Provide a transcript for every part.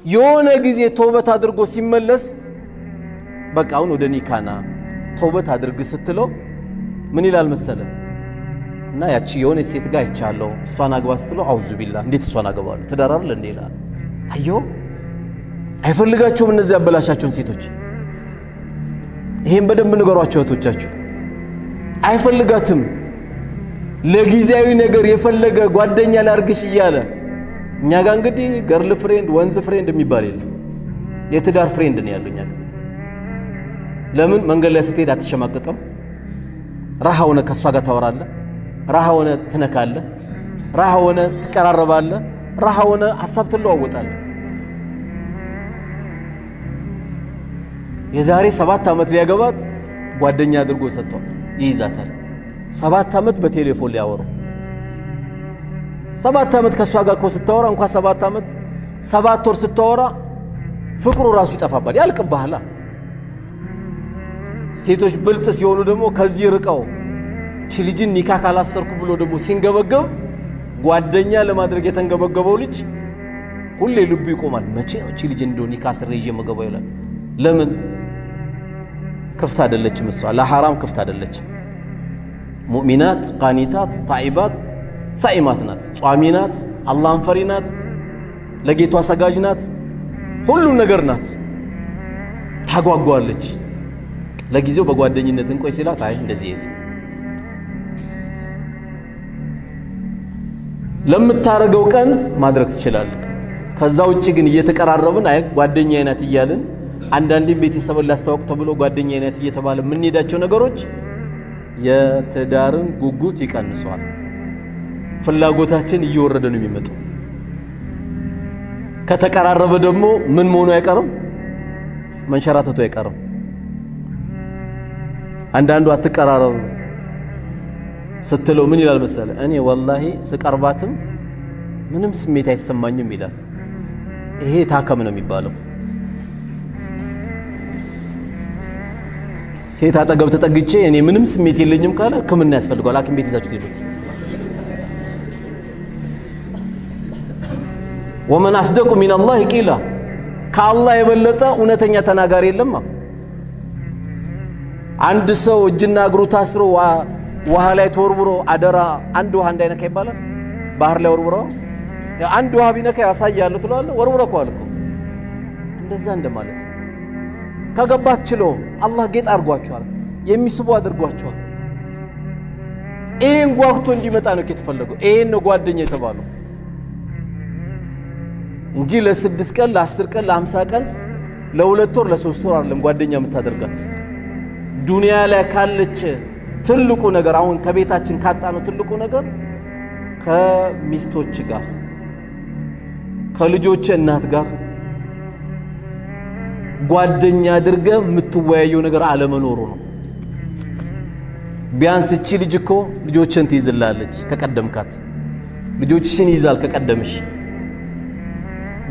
የሆነ ጊዜ ተውበት አድርጎ ሲመለስ በቃ አሁን ወደ ኒካና ተውበት አድርግ ስትለው ምን ይላል መሰለ እና ያቺ የሆነ ሴት ጋር ይቻለው እሷን አግባ ስትለው አውዙ ቢላ እንዴት እሷን አገባለሁ ትዳር አይደል እንዴ ይላል። አዮ አይፈልጋቸውም እነዚህ ያበላሻቸውን ሴቶች። ይሄን በደንብ ንገሯቸው እህቶቻችሁ። አይፈልጋትም። ለጊዜያዊ ነገር የፈለገ ጓደኛ ላርግሽ እያለ እኛ ጋር እንግዲህ ገርል ፍሬንድ ወንዝ ፍሬንድ የሚባል የለም። የትዳር ፍሬንድ ነው ያለው እኛ ጋር። ለምን መንገድ ላይ ስትሄድ አትሸማቀቅም? ራሃ ሆነ ከሷ ጋር ታወራለህ፣ ራሃ ሆነ ትነካለህ፣ ራሃ ሆነ ትቀራረባለህ፣ ራሃ ሆነ ሐሳብ ትለዋወጣለህ። የዛሬ 7 ዓመት ሊያገባት ጓደኛ አድርጎ ሰጥቷል፣ ይይዛታል። 7 ዓመት በቴሌፎን ሊያወሩ 7 ዓመት ከሷ ጋር እኮ ስታወራ እንኳን 7 ዓመት 7 ወር ስታወራ ፍቅሩ ራሱ ይጠፋባል፣ ያልቅብሃል። ሴቶች ብልጥ ሲሆኑ ደግሞ ከዚህ ርቀው እቺ ልጅን ኒካ ካላሰርኩ ብሎ ደግሞ ሲንገበገብ ጓደኛ ለማድረግ የተንገበገበው ልጅ ሁሌ ልቡ ይቆማል። መቼ ነው እቺ ልጅ እንደው ኒካ ስሬ ይዤ መገባው ይላል። ለምን ክፍት አይደለችም? እሷ ለሐራም ክፍት አይደለችም። ሙእሚናት ቃኒታት ጣይባት ሳኢማት ናት፣ ጿሚ ናት፣ አላህን ፈሪ ናት፣ ለጌቷ ሰጋጅ ናት፣ ሁሉም ነገር ናት። ታጓጓለች። ለጊዜው በጓደኝነት እንቆይ ሲላት አይ እንደዚህ ይል ለምታረገው ቀን ማድረግ ትችላለህ። ከዛ ውጪ ግን እየተቀራረብን አይ ጓደኛዬ ናት እያልን አንዳንዴ ቤተሰብን ላስተዋውቅ ተብሎ ጓደኛዬ ናት እየተባለ ምን ሄዳቸው ነገሮች የትዳርን ጉጉት ይቀንሰዋል። ፍላጎታችን እየወረደ ነው የሚመጣው። ከተቀራረበ ደግሞ ምን መሆኑ አይቀርም፣ መንሸራተቱ አይቀርም። አንዳንዱ አትቀራረብ ስትለው ምን ይላል መሰለ እኔ ወላሂ ስቀርባትም ምንም ስሜት አይሰማኝም ይላል። ይሄ ታከም ነው የሚባለው። ሴት አጠገብ ተጠግቼ እኔ ምንም ስሜት የለኝም ካለ ሕክምና ያስፈልጋል። ሐኪም ቤት ይዛችሁ ሄዱ። ወመን አስደቁ ሚነላህ ቂላ ከአላህ የበለጠ እውነተኛ ተናጋሪ የለም። አንድ ሰው እጅና እግሩ ታስሮ ውሃ ላይ ተወርውሮ አደራ አንድ ውሃ እንዳይነካ ይባላል። ባህር ላይ ወርውሮ አንድ ውሃ ቢነካ ያሳያሉ ትላለህ። ወርውሮ እኮ አልኩ እንደዛ እንደማለት ነው። ከገባት ችለውም አላህ ጌጥ አድርጓቸዋል፣ የሚስቡ አድርጓቸዋል። ይሄን ጓጉቶ እንዲመጣ ነው የተፈለገው። ይሄን ነው ጓደኛ የተባለው እንጂ ለ6 ቀን ለ10 ቀን ለ50 ቀን ለ2 ወር ለ3 ወር አይደለም ጓደኛ የምታደርጋት። ዱንያ ላይ ካለች ትልቁ ነገር አሁን ከቤታችን ካጣነው ትልቁ ነገር ከሚስቶች ጋር ከልጆች እናት ጋር ጓደኛ አድርገ የምትወያየው ነገር አለመኖሩ ነው። ቢያንስ እቺ ልጅ እኮ ልጆችን ትይዝላለች ከቀደምካት፣ ልጆችሽን ይዛል ከቀደምሽ።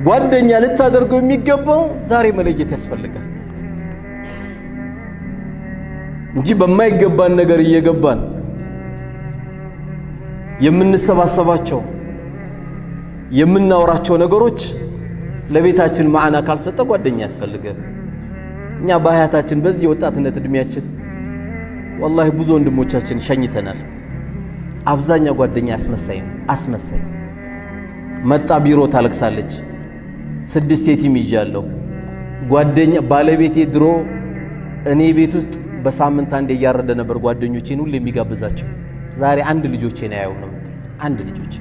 ጓደኛ ልታደርገው የሚገባው ዛሬ መለየት ያስፈልጋል እንጂ በማይገባን ነገር እየገባን የምንሰባሰባቸው የምናወራቸው ነገሮች ለቤታችን ማዕና ካልሰጠ ጓደኛ ያስፈልጋል። እኛ በሀያታችን በዚህ ወጣትነት እድሜያችን ወላሂ ብዙ ወንድሞቻችን ሸኝተናል። አብዛኛው ጓደኛ አስመሳይ ነው። አስመሳይ መጣ ቢሮ ታለቅሳለች። 6 የቲም ይዣለሁ ጓደኛ ባለቤቴ ድሮ እኔ ቤት ውስጥ በሳምንት አንዴ እያረደ ነበር ጓደኞቼን ሁሉ የሚጋብዛቸው። ዛሬ አንድ ልጆቼን ያየው ነው። አንድ ልጆቼ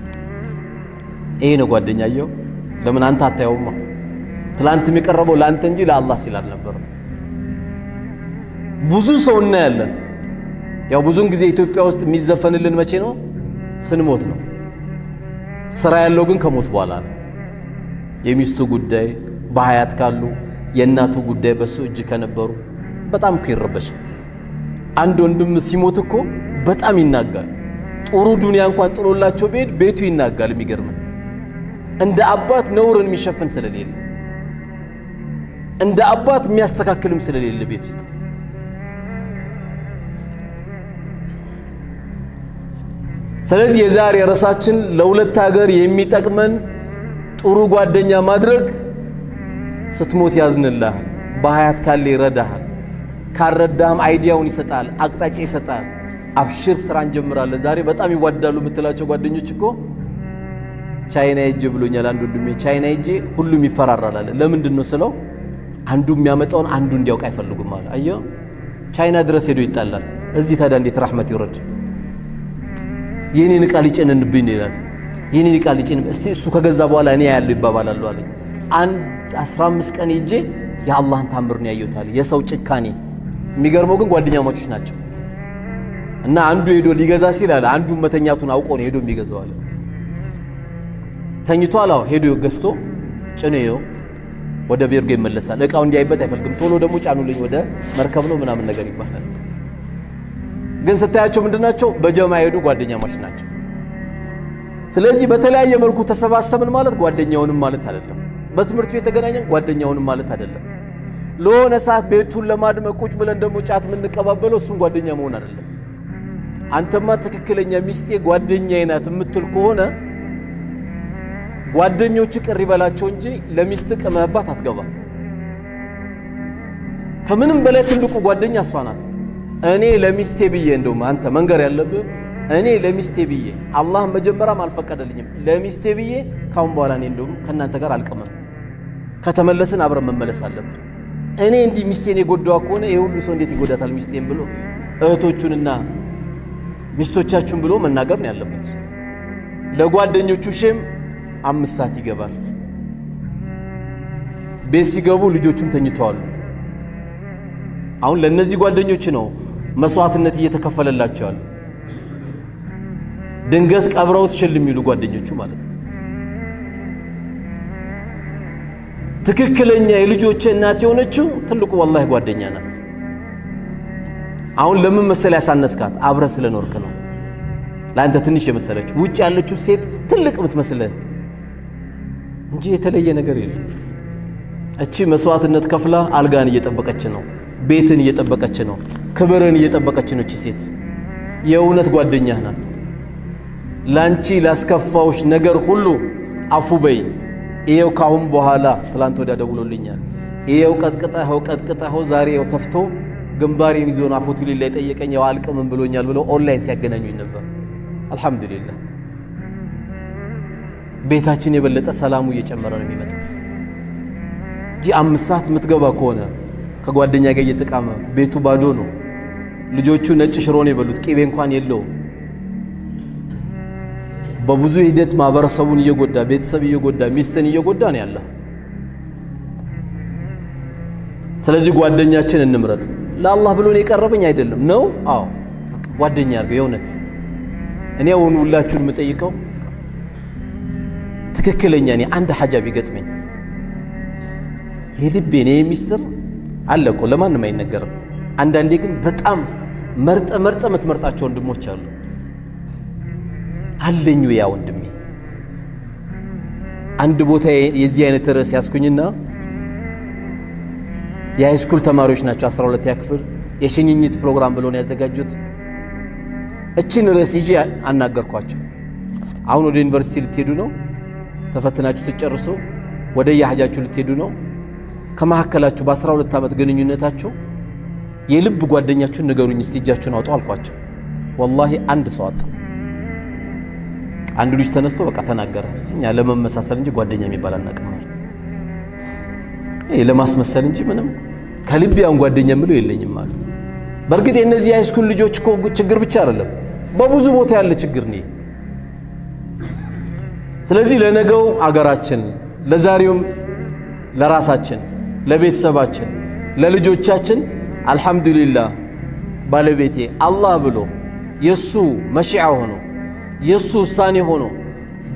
ይሄ ነው ጓደኛየው። ለምን አንተ አታየውማ? ትላንት የሚቀርበው ለአንተ እንጂ ለአላህ ሲል አልነበረም። ብዙ ሰው እናያለን። ያው ብዙን ጊዜ ኢትዮጵያ ውስጥ የሚዘፈንልን መቼ ነው? ስንሞት ነው። ስራ ያለው ግን ከሞት በኋላ ነው። የሚስቱ ጉዳይ በሀያት ካሉ የእናቱ ጉዳይ በሱ እጅ ከነበሩ በጣም እኮ ይረበሻል። አንድ ወንድም ሲሞት እኮ በጣም ይናጋል። ጥሩ ዱንያ እንኳን ጥሎላቸው ቤቱ ይናጋል። የሚገርም እንደ አባት ነውርን የሚሸፍን ስለሌለ እንደ አባት የሚያስተካክልም ስለሌለ ቤት ውስጥ ስለዚህ የዛሬ ርዕሳችን ለሁለት ሀገር የሚጠቅመን ጥሩ ጓደኛ ማድረግ ስትሞት ያዝንልሃል በሐያት ካለ ይረዳሃል ካረዳም አይዲያውን ይሰጣል አቅጣጫ ይሰጣል አብሽር ስራ እንጀምራለን ዛሬ በጣም ይዋደዳሉ የምትላቸው ጓደኞች እኮ ቻይና ሄጄ ብሎኛል አንዱ ወንድሜ ቻይና ሄጄ ሁሉም ይፈራራላል ለምንድን ነው ስለው አንዱ የሚያመጣውን አንዱ እንዲያውቅ አይፈልጉም ማለት አየሁ ቻይና ድረስ ሄዶ ይጣላል እዚህ ታዲያ እንዴት ረህመት ይወርድ የኔን ቃል ይጨነንብኝ ይላል የኔን ቃል ይጨነን እስቲ እሱ ከገዛ በኋላ እኔ ያለው ይባባላሉ አለ አንድ 15 ቀን ሄጄ የአላህን ታምር ነው ያየሁታል የሰው ጭካኔ የሚገርመው ግን ጓደኛሞች ናቸው እና አንዱ ሄዶ ሊገዛ ሲል አለ አንዱ መተኛቱን አውቆ ነው ሄዶ የሚገዛው አለ ተኝቷል አው ሄዶ ገዝቶ ጭኔው ወደ ቤርጎ ይመለሳል እቃው እንዲያይበት አይፈልግም ቶሎ ደግሞ ጫኑልኝ ወደ መርከብ ነው ምናምን ነገር ይባላል ግን ስታያቸው ምንድናቸው በጀማ ሄዱ ጓደኛሞች ናቸው ስለዚህ በተለያየ መልኩ ተሰባሰብን ማለት ጓደኛውንም ማለት አይደለም በትምህርት ቤት ተገናኘን ጓደኛውንም ማለት አይደለም ለሆነ ሰዓት ቤቱን ለማድመቅ ቁጭ ብለን ደግሞ ጫት ምን እንቀባበለው እሱን ጓደኛ መሆን አይደለም አንተማ ትክክለኛ ሚስቴ ጓደኛዬ ናት የምትል ከሆነ ጓደኞች ቅር ይበላቸው እንጂ ለሚስት ቀመህባት አትገባ ከምንም በላይ ትልቁ ጓደኛ እሷ ናት እኔ ለሚስቴ ብዬ እንደውም አንተ መንገር ያለብህ እኔ ለሚስቴ ብዬ አላህ መጀመሪያም አልፈቀደልኝም ለሚስቴ ብዬ ካሁን በኋላ እኔ እንደውም ከናንተ ጋር አልቀመም ከተመለስን አብረን መመለስ አለብን እኔ እንዲህ ሚስቴን የጎዳው ከሆነ ይሄ ሁሉ ሰው እንዴት ይጎዳታል ሚስቴን ብሎ እህቶቹንና ሚስቶቻችሁን ብሎ መናገር ነው ያለበት ለጓደኞቹ ሼም 5 ሰዓት ይገባል ቤት ሲገቡ ልጆቹም ተኝተዋል አሁን ለነዚህ ጓደኞች ነው መስዋዕትነት እየተከፈለላቸው ያለው ድንገት ቀብረውት ሸልም ይሉ ጓደኞቹ ማለት ነው ትክክለኛ የልጆች እናት የሆነችው ትልቁ ወላሂ ጓደኛ ናት አሁን ለምን መሰለ ያሳነስካት አብረ ስለኖርክ ነው ላንተ ትንሽ የመሰለች ውጭ ያለችው ሴት ትልቅ የምትመስልህ እንጂ የተለየ ነገር የለም እቺ መስዋዕትነት ከፍላ አልጋን እየጠበቀች ነው ቤትን እየጠበቀች ነው ክብርን እየጠበቀች ነው እቺ ሴት የእውነት ጓደኛህ ናት ላንቺ ላስከፋውሽ ነገር ሁሉ አፉ በይ ይሄው ካሁን በኋላ ትላንት ወዳ ደውሎልኛል ይሄው ቀጥቅጣው ዛሬ ይሄው ተፍቶ ግንባሬን ይዞ አፎቱ ሊላይ ጠየቀኝ ያው አልቀምም ብሎኛል ብሎ ኦንላይን ሲያገናኙኝ ነበር አልহামዱሊላህ ቤታችን የበለጠ ሰላሙ እየጨመረ ነው የሚመጣው ጂ 5 ሰዓት ምትገባ ከሆነ ከጓደኛ ጋር እየተቃመ ቤቱ ባዶ ነው ልጆቹ ነጭ ሽሮ ነው የበሉት ቂቤ እንኳን የለውም በብዙ ሂደት ማበረሰቡን እየጎዳ ቤተሰብ እየጎዳ ሚስትን እየጎዳ ነው ያለው ስለዚህ ጓደኛችን እንምረጥ ለአላህ ብሎ ነው የቀረበኝ አይደለም ነው አዎ ጓደኛ አርገው የእውነት እኔ አሁን ሁላችሁን የምጠይቀው ትክክለኛ እኔ አንድ ሐጃ ቢገጥመኝ የልቤ ነው ሚስጥር አለ እኮ ለማንም አይነገርም አንዳንዴ ግን በጣም መርጠ የምትመርጣቸው ወንድሞች አሉ አለኝ ያ ወንድሜ አንድ ቦታ የዚህ አይነት ርዕስ ያስኩኝና የሃይስኩል ተማሪዎች ናቸው 12ኛ ክፍል የሽኝኝት ፕሮግራም ብለው ነው ያዘጋጁት እቺን ርዕስ ይዤ አናገርኳቸው አሁን ወደ ዩኒቨርሲቲ ልትሄዱ ነው ተፈትናችሁ ሲጨርሱ ወደ የሐጃችሁ ልትሄዱ ነው ከመሐከላችሁ በ12 ዓመት ግንኙነታችሁ የልብ ጓደኛችሁን ንገሩኝ እስቲ እጃችሁን አውጡ አልኳቸው والله አንድ ሰው አጣ አንድ ልጅ ተነስቶ በቃ ተናገረ እኛ ለመመሳሰል እንጂ ጓደኛ የሚባል አናቀማል ለማስመሰል እንጂ ምንም ከልብ ያን ጓደኛ ምለው የለኝም ማለት በርግጥ የነዚህ ሃይስኩል ልጆች እኮ ችግር ብቻ አይደለም በብዙ ቦታ ያለ ችግር ነው ስለዚህ ለነገው አገራችን ለዛሬውም ለራሳችን ለቤተሰባችን ለልጆቻችን አልহামዱሊላህ ባለቤቴ አላህ ብሎ የሱ መሽዓ ሆኖ የሱ ውሳኔ ሆኖ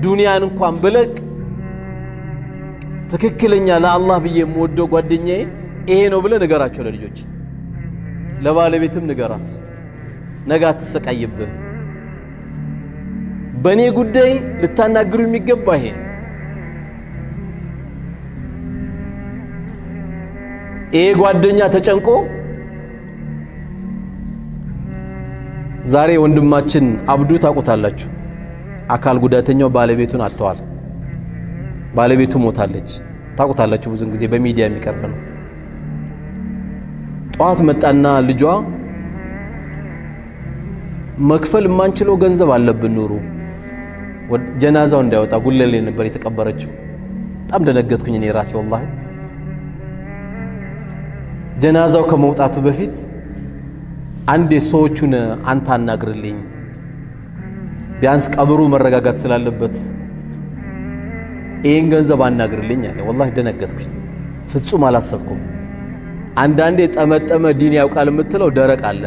ዱንያን እንኳን ብለቅ ትክክለኛ ለአላህ ብዬ የምወደው ጓደኛዬ ይሄ ነው ብለ ንገራቸው ለልጆች ለባለቤትም ንገራት ነገ አትሰቃይብህ በኔ ጉዳይ ልታናግሩ የሚገባ ይሄ ይሄ ጓደኛ ተጨንቆ ዛሬ ወንድማችን አብዱ ታውቁታላችሁ አካል ጉዳተኛው ባለቤቱን አጥተዋል ባለቤቱ ሞታለች ታውቁታላችሁ ብዙን ጊዜ በሚዲያ የሚቀርብ ነው ጧት መጣና ልጇ መክፈል ማንችለው ገንዘብ አለብን ኑሩ ጀናዛው እንዳይወጣ ጉለሌ ነበር የተቀበረችው በጣም ደነገጥኩኝ እኔ ራሴ والله ጀናዛው ከመውጣቱ በፊት አንዴ ሰዎቹን አንተ አናግርልኝ ቢያንስ ቀብሩ መረጋጋት ስላለበት ይሄን ገንዘብ አናግርልኝ አለ والله ደነገጥኩኝ ፍጹም አላሰብኩም አንዳንዴ ጠመጠመ ዲን ያውቃል የምትለው ደረቅ አለ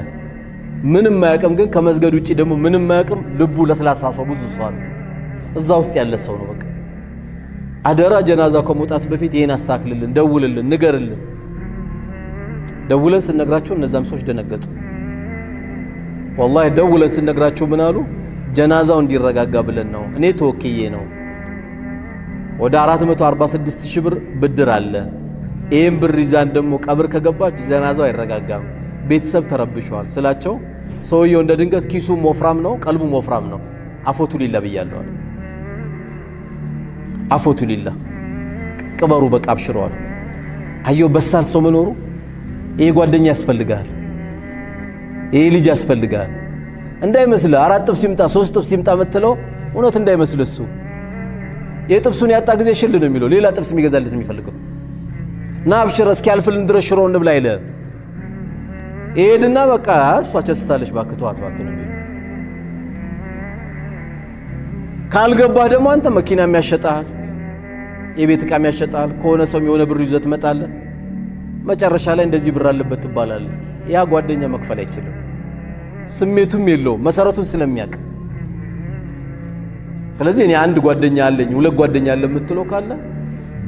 ምንም ማያቀም ግን ከመስገድ ውጪ ደግሞ ምንም ማያቀም ልቡ ለስላሳ ሰው ብዙ ሰው አለ እዛ ውስጥ ያለ ሰው ነው በቃ አደራ ጀናዛው ከመውጣቱ በፊት ይሄን አስተካክልልን ደውልልን ንገርልን ደውለን ስንነግራቸው እነዛም ሰዎች ደነገጡ والله ደውለን ስንነግራቸው ምን አሉ ጀናዛው እንዲረጋጋ ብለን ነው እኔ ተወክዬ ነው ወደ 446000 ብር ብድር አለ ይሄን ብር ይዛን ደግሞ ቀብር ከገባች ጀናዛው አይረጋጋም ቤተሰብ ተረብሸዋል ስላቸው ሰውየው እንደ ድንገት ኪሱ ወፍራም ነው ቀልቡ ወፍራም ነው አፎቱ ሊላ ብያለሁ አፎቱ ሊላ ቀበሩ በቃ አብሽሯል አየው በሳል ሰው መኖሩ ይሄ ጓደኛ ያስፈልጋል ይሄ ልጅ ያስፈልጋል እንዳይመስል አራት ጥብስ ይምጣ ሶስት ጥብስ ይምጣ መተለው እውነት እንዳይመስል እሱ የጥብሱን ያጣ ጊዜ ሽል ነው የሚለው ሌላ ጥብስ የሚገዛለት የሚፈልገው ና አብሽር እስኪ ያልፍልን ድረስ ሽሮ እንብላ ይለ ይሄድና በቃ እሷ ቸስታለች ባክቷት ባክ ነው የሚለው ካልገባህ ደግሞ አንተ መኪና የሚያሸጣል የቤት ዕቃ የሚያሸጣል ከሆነ ሰው የሆነ ብር ይዘት መጣለ መጨረሻ ላይ እንደዚህ ብር አለበት ትባላል ያ ጓደኛ መክፈል አይችልም ስሜቱም የለው መሰረቱን ስለሚያቅ ስለዚህ እኔ አንድ ጓደኛ አለኝ ሁለት ጓደኛ አለ የምትለው ካለ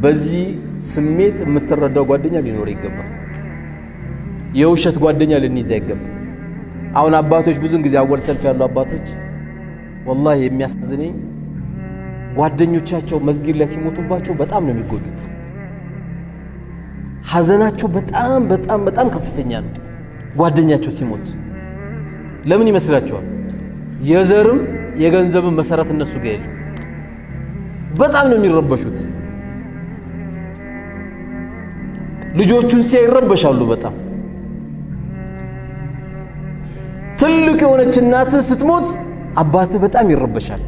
በዚህ ስሜት የምትረዳው ጓደኛ ሊኖር ይገባል የውሸት ጓደኛ ልንይዝ አይገባም አሁን አባቶች ብዙን ጊዜ አወል ሰልፍ ያሉ አባቶች والله የሚያሳዝነኝ ጓደኞቻቸው መስጊድ ላይ ሲሞቱባቸው በጣም ነው የሚጎዱት ሐዘናቸው በጣም በጣም በጣም ከፍተኛ ነው ጓደኛቸው ሲሞት ለምን ይመስላችኋል የዘርም የገንዘብም መሰረት እነሱ ጋር የለም በጣም ነው የሚረበሹት ልጆቹን ሲይረበሻሉ በጣም ትልቅ የሆነች እናት ስትሞት አባት በጣም ይረበሻል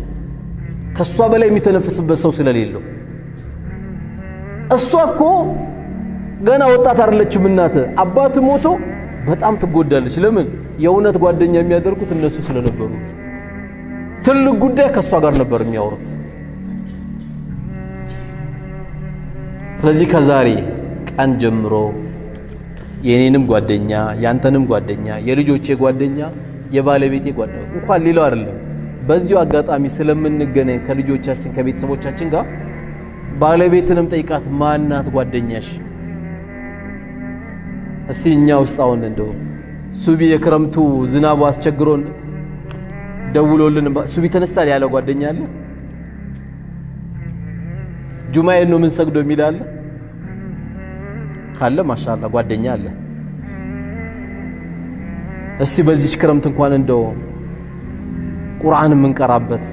ከሷ በላይ የሚተነፍስበት ሰው ስለሌለው እሷ እኮ ገና ወጣት አይደለችም እናት አባት ሞቶ በጣም ትጎዳለች ለምን የእውነት ጓደኛ የሚያደርጉት እነሱ ስለነበሩ ትልቅ ጉዳይ ከሷ ጋር ነበር የሚያወሩት ስለዚህ ከዛሬ ቀን ጀምሮ የኔንም ጓደኛ ያንተንም ጓደኛ የልጆቼ ጓደኛ የባለቤቴ ጓደኛ እንኳን ሌላው አይደለም በዚሁ አጋጣሚ ስለምንገናኝ ከልጆቻችን ከቤተሰቦቻችን ጋር ባለቤትንም ጠይቃት ማናት ጓደኛሽ እስቲ እኛ ውስጥ አሁን እንደው ሱቢ የክረምቱ ዝናቡ አስቸግሮን ደውሎልን ሱቢ ተነስታል ያለ ጓደኛ አለ ጁማኤ ነው ምን ሰግዶ የሚላል ካለ ማሻአላ ጓደኛ አለ እስቲ በዚህ ክረምት እንኳን እንደው ቁርአን ምንቀራበት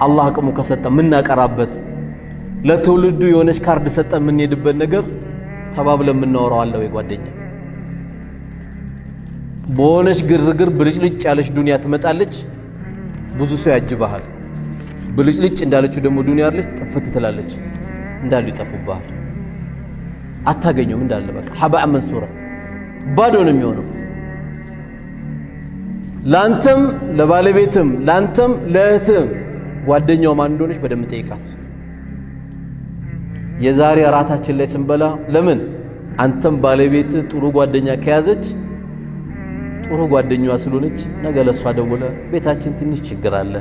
አላህ አቅሙ ከሰጠ ምናቀራበት ለትውልዱ የሆነች ካርድ ሰጠ ምን ሄድበት ነገር ተባብለን ምናወራው አለ ወይ ጓደኛ በሆነች ግርግር ብልጭልጭ ያለች ዱንያ ትመጣለች ብዙ ሰው ያጅባሃል ብልጭልጭ እንዳለችው ደግሞ ዱንያ አለች ጥፍት ትላለች እንዳሉ ይጠፉባል አታገኙም እንዳለ በቃ ሐባእ መንሱራ ባዶ ነው የሚሆነው ላንተም ለባለቤትም ላንተም ለእህትም ጓደኛው ማን እንደሆነች በደንብ ጠይቃት የዛሬ አራታችን ላይ ስንበላ ለምን አንተም ባለቤት ጥሩ ጓደኛ ከያዘች ጥሩ ጓደኛዋ ስለሆነች ነገ ለሷ ደውለ ቤታችን ትንሽ ችግር አለ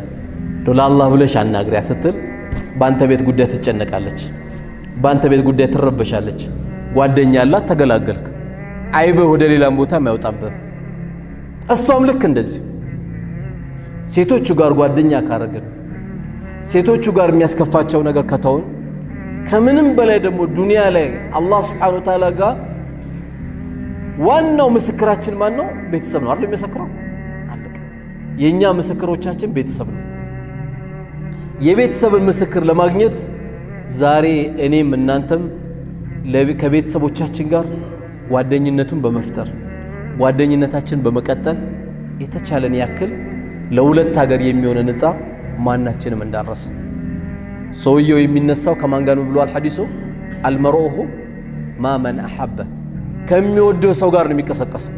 ለአላህ ብለሽ አናግሪያ ስትል ባንተ ቤት ጉዳይ ትጨነቃለች ባንተ ቤት ጉዳይ ትረበሻለች ጓደኛ አላት ተገላገልክ አይበህ ወደ ሌላም ቦታ ማይወጣበት እሷም ልክ እንደዚህ ሴቶቹ ጋር ጓደኛ ካረገን ሴቶቹ ጋር የሚያስከፋቸው ነገር ከተውን ከምንም በላይ ደግሞ ዱንያ ላይ አላህ Subhanahu Wa Ta'ala ጋር ዋናው ምስክራችን ማን ነው? ቤተሰብ ነው አይደል የሚመሰክረው? አለቀ። የኛ ምስክሮቻችን ቤተሰብ ነው። የቤተሰብን ምስክር ለማግኘት ዛሬ እኔም እናንተም ከቤተሰቦቻችን ጋር ጓደኝነቱን በመፍጠር ጓደኝነታችን በመቀጠል የተቻለን ያክል ለሁለት ሀገር የሚሆነን ዕጣ ማናችንም እንዳረሰ። ሰውየው የሚነሳው ከማን ጋር ነው ብሏል ሐዲሱ? አልመርኡሁ ማ መን አሐበ፣ ከሚወደው ሰው ጋር ነው የሚቀሰቀሰው።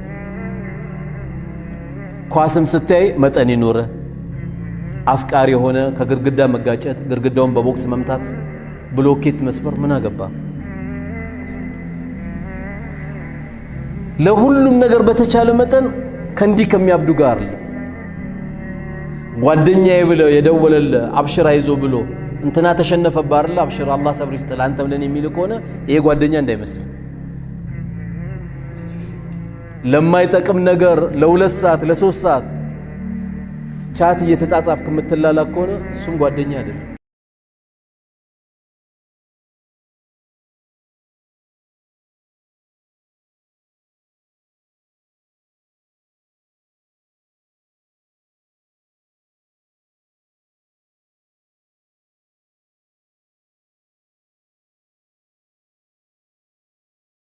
ኳስም ስታይ መጠን ይኖረ አፍቃሪ የሆነ ከግርግዳ መጋጨት፣ ግርግዳውን በቦክስ መምታት፣ ብሎኬት መስበር ምን አገባ? ለሁሉም ነገር በተቻለ መጠን ከእንዲህ ከሚያብዱ ጋር ጓደኛዬ ብለው የደወለለ አብሽራ ይዞ ብሎ እንትና ተሸነፈብህ አይደል አብሽር አላህ ሰብር ይስጥህ አንተም ለኔ የሚል ከሆነ ይሄ ጓደኛ እንዳይመስል። ለማይጠቅም ነገር ለ2 ሰዓት ለ3 ሰዓት ቻት እየተጻጻፍክ የምትላላክ ከሆነ እሱም ጓደኛ አይደለም።